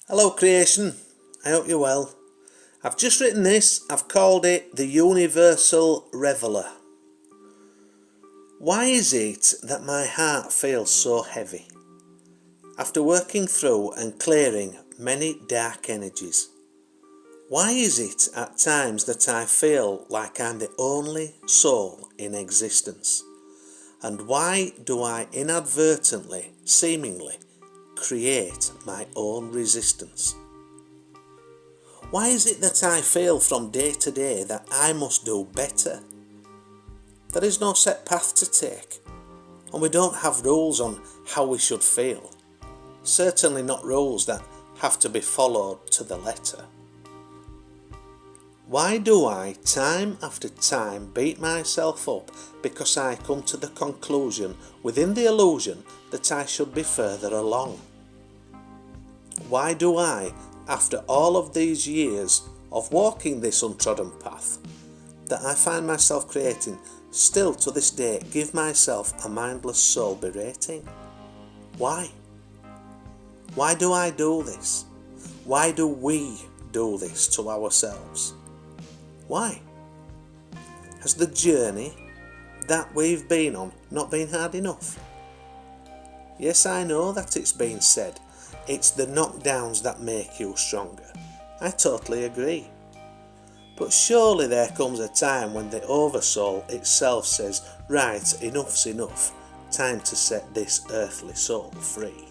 Hello creation, I hope you're well. I've just written this, I've called it the Universal Reveller. Why is it that my heart feels so heavy? After working through and clearing many dark energies, why is it at times that I feel like I'm the only soul in existence? And why do I inadvertently, seemingly, create my own resistance? Why is it that I feel from day to day that I must do better? There is no set path to take, and we don't have rules on how we should feel. Certainly not rules that have to be followed to the letter. Why do I, time after time, beat myself up because I come to the conclusion, within the illusion, that I should be further along? Why do I, after all of these years of walking this untrodden path that I find myself creating, still to this day give myself a mindless soul berating? Why? Why do I do this? Why do we do this to ourselves? Why? Has the journey that we've been on not been hard enough? Yes, I know that it's been said, it's the knockdowns that make you stronger. I totally agree. But surely there comes a time when the oversoul itself says, right, enough's enough, time to set this earthly soul free.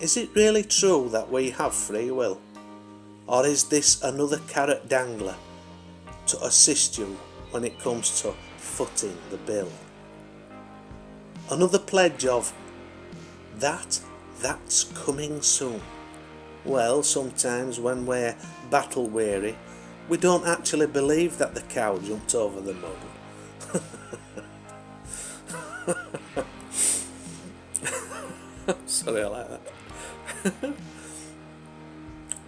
Is it really true that we have free will? Or is this another carrot dangler to assist you when it comes to footing the bill? Another pledge of that's coming soon. Well, sometimes when we're battle weary, we don't actually believe that the cow jumped over the moon. Sorry, I like that.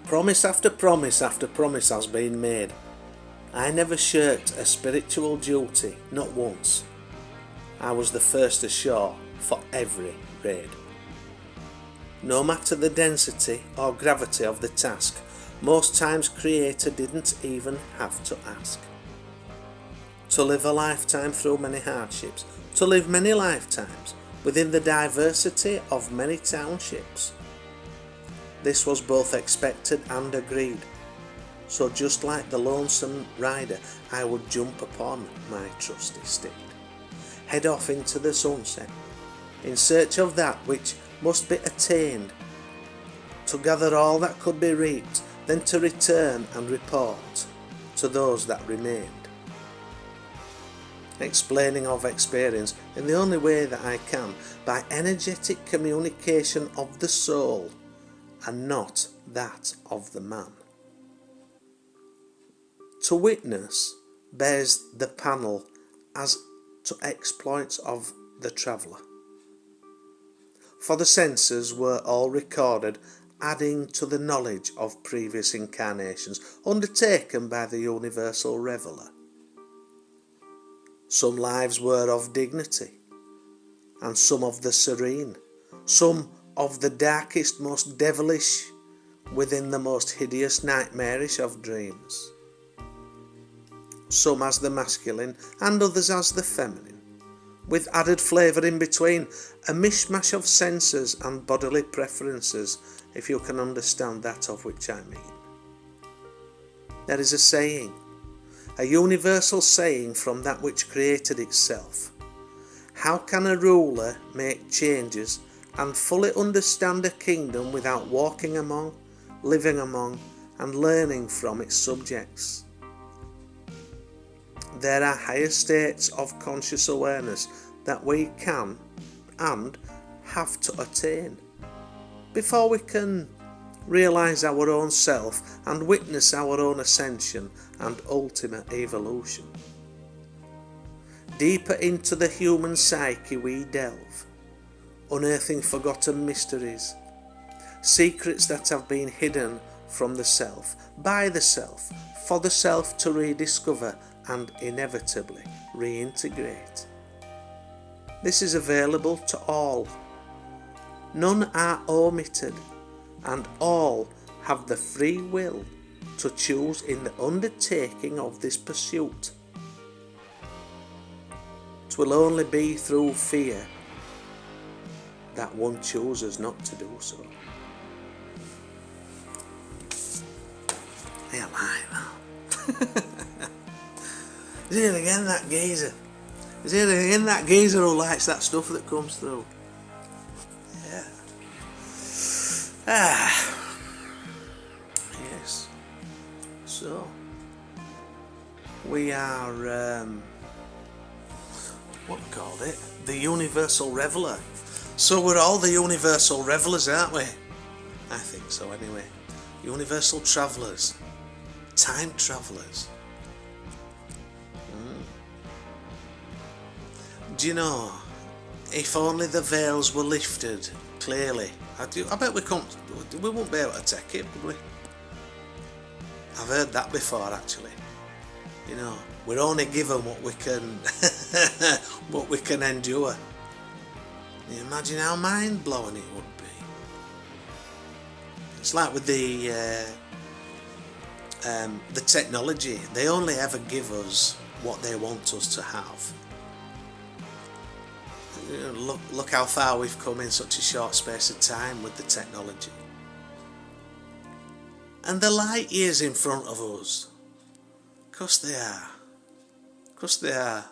Promise after promise after promise has been made. I never shirked a spiritual duty, not once. I was the first ashore for every raid. No matter the density or gravity of the task, most times Creator didn't even have to ask. To live a lifetime through many hardships, to live many lifetimes within the diversity of many townships. This was both expected and agreed. So just like the lonesome rider, I would jump upon my trusty steed, head off into the sunset, in search of that which must be attained, to gather all that could be reaped, then to return and report to those that remained. Explaining of experience in the only way that I can, by energetic communication of the soul, and not that of the man. To witness bears the panel as to exploits of the traveller. For the senses were all recorded, adding to the knowledge of previous incarnations undertaken by the Universal Reveller. Some lives were of dignity, and some of the serene, some of the darkest, most devilish, within the most hideous, nightmarish of dreams. Some as the masculine, and others as the feminine, with added flavour in between, a mishmash of senses and bodily preferences, if you can understand that of which I mean. There is a saying, a universal saying from that which created itself. How can a ruler make changes and fully understand a kingdom without walking among, living among, and learning from its subjects? There are higher states of conscious awareness that we can and have to attain before we can realise our own self and witness our own ascension and ultimate evolution. Deeper into the human psyche we delve, unearthing forgotten mysteries, secrets that have been hidden from the self, by the self, for the self to rediscover and inevitably reintegrate. This is available to all. None are omitted, and all have the free will to choose in the undertaking of this pursuit. 'Twill only be through fear that one chooses not to do so. Yeah, like that. Is it again that geezer? Is it again that geezer who likes that stuff that comes through? Yeah. Yes. So we are what we called it? The Universal Reveller. So we're all the Universal Revellers, aren't we? I think so anyway. Universal Travellers. Time Travellers. Do you know, if only the veils were lifted clearly, I bet we wouldn't be able to take it, would we? I've heard that before actually. You know, we're only given what we can what we can endure. Can you imagine how mind blowing it would be? It's like with the technology, they only ever give us what they want us to have. Look how far we've come in such a short space of time with the technology. And the light years in front of us. Of course they are. Of course they are.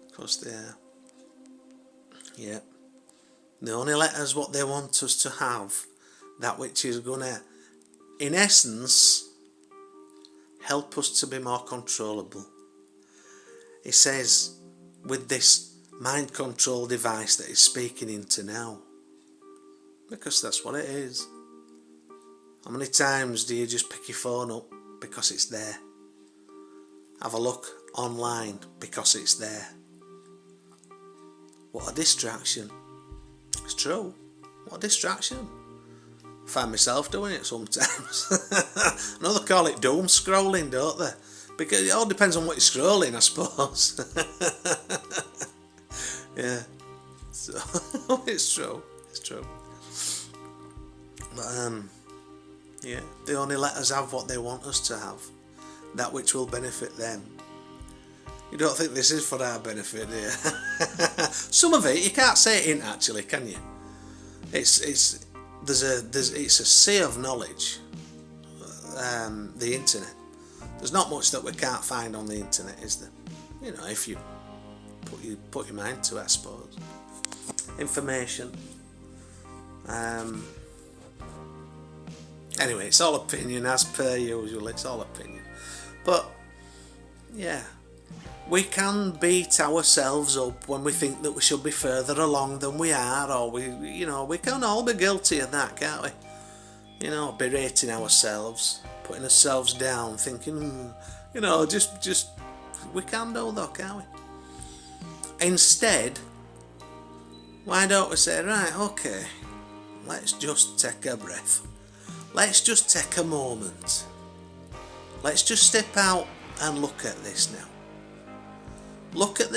Of course they are. Yeah. They only let us what they want us to have. That which is gonna, in essence, help us to be more controllable. He says, with this mind control device that he's speaking into now. Because that's what it is. How many times do you just pick your phone up because it's there? Have a look online because it's there. What a distraction. It's true. What a distraction. I find myself doing it sometimes. I know they call it doom scrolling, don't they? Because it all depends on what you're scrolling, I suppose. Yeah. So it's true. It's true. But yeah, they only let us have what they want us to have. That which will benefit them. You don't think this is for our benefit, do you? Some of it you can't say it in actually, can you? It's a sea of knowledge. The internet. There's not much that we can't find on the internet, is there? You know, if you put your mind to it, I suppose. Information. Anyway, it's all opinion as per usual. It's all opinion. But yeah, we can beat ourselves up when we think that we should be further along than we are, or we can all be guilty of that, can't we? You know, berating ourselves, putting ourselves down, thinking, just we can do though, can't we? Instead, why don't we say, right, okay, let's just take a breath. Let's just take a moment. Let's just step out and look at this now. Look at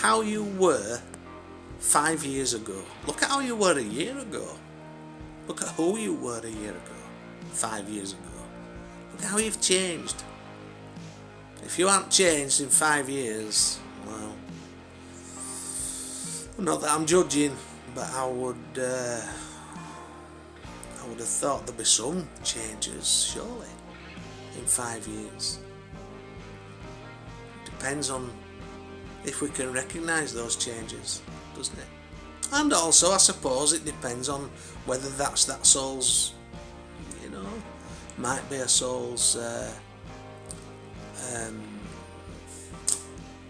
how you were 5 years ago. Look at how you were a year ago. Look at who you were a year ago, 5 years ago. Look at how you've changed. If you haven't changed in 5 years, well, not that I'm judging, but I would have thought there'd be some changes, surely, in 5 years. Depends on if we can recognise those changes, doesn't it? And also, I suppose, it depends on whether that's that soul's, might be a soul's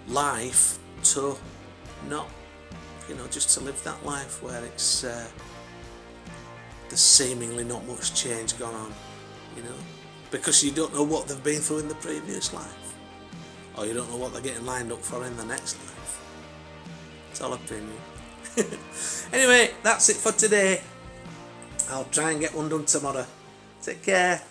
life to not, just to live that life where it's there's seemingly not much change going on, because you don't know what they've been through in the previous life, or you don't know what they're getting lined up for in the next life. It's all opinion. Anyway, that's it for today. I'll try and get one done tomorrow. Take care.